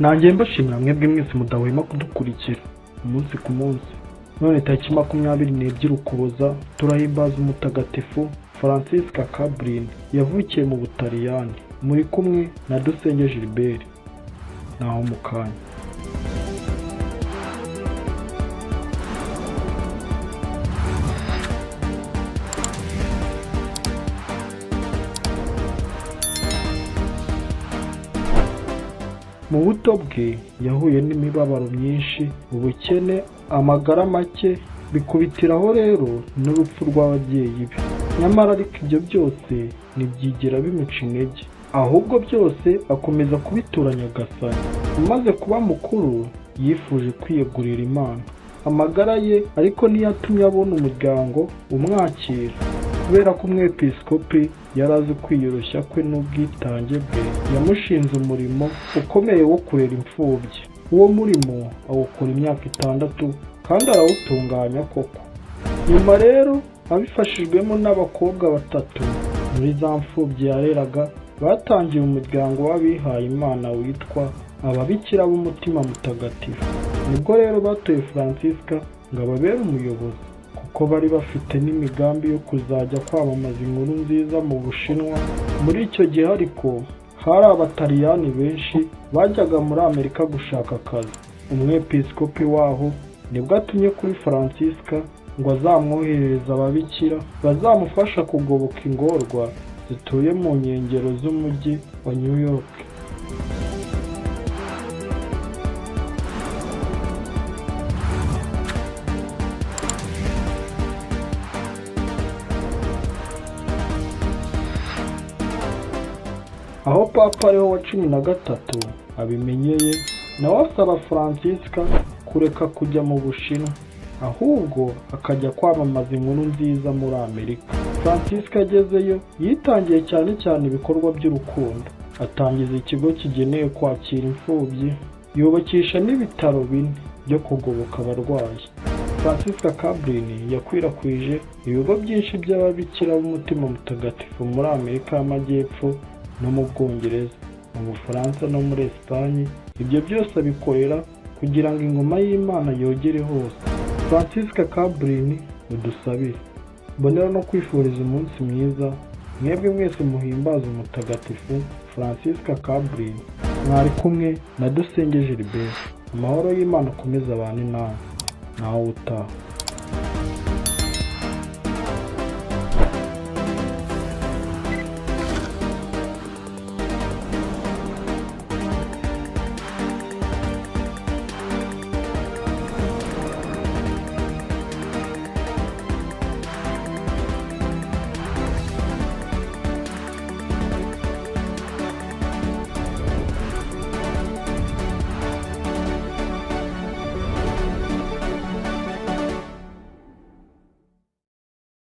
nanjye mbashimira mwebwe mwese mudahwema kudukurikira umunsi ku munsi. None tariki 22 Ukuboza turahimbaza umutagatifu Francisca Cabrini yavukiye mu Butaliyani. Muri kumwe na Dusenge Gilbert. Naho mu kanya. Mu buto bwe yahuye n'imibabaro myinshi, ubukene, amagara make, bikubitiraho rero n'urupfu rw'ababyeyi be. Nyamara ariko ibyo byose ntibyigera bimuca intege, ahubwo byose akomeza kubitura Nyagasani. Umaze kuba mukuru yifuje kwiyegurira Imana. Amagara ye ariko ntiyatumye abona umuryango umwakira, kubera ko umwepiskopi yari azi kwiyoroshya kwe n'ubwitange bwe. Yamushinze umurimo ukomeye wo kurera imfubyi. Uwo murimo awukora imyaka 6 kandi arawutunganya koko. Nyuma rero abifashijwemo n'abakobwa 3 muri za mfubyi yareraga, batangiye umuryango w'abihaye Imana witwa Ababikira b'Umutima Mutagatifu. Nibwo rero batoye Francisca ngo ababere umuyobozi, kuko bari bafite n'imigambi yo kuzajya kwamamaza inkuru nziza mu Bushinwa. Muri icyo gihe ariko hari Abataliyani benshi bajyaga muri Amerika gushaka akazi. Umwepiskopi waho nibwo atumye kuri Francisca ngo azamwoherereza ababikira bazamufasha kugoboka ingorwa zituye mu nkengero z'umujyi wa New York. Aho Papa Leo wa 13 abimenyeye, nawe asaba Francisca kureka kujya mu Bushinwa, ahubwo akajya kwamamaza inkuru nziza muri Amerika. Francisca agezeyo yitangiye cyane ibikorwa by'urukundo. Atangiza ikigo kigenewe kwakira imfubyi, yubakisha n'ibitaro 4 byo kugoboka abarwayi. Francisca Cabrini yakwirakwije ibigo byinshi by'ababikira b'Umutima Mutagatifu muri Amerika y'Amajyepfo no mu Bwongereza, mu Bufaransa no muri Espagne. Ibyo byose abikorera kugira ngo ingoma y'Imana yogere hose. Francisca Cabrini udusabire. Mbonera no kwifuriza umunsi mwiza mwebwe mwese muhimbaza umutagatifu Francisca Cabrini. Mwari kumwe na Dusenge Gilbert. Amahoro y'Imana akomeza abane nawe. Naho utaha.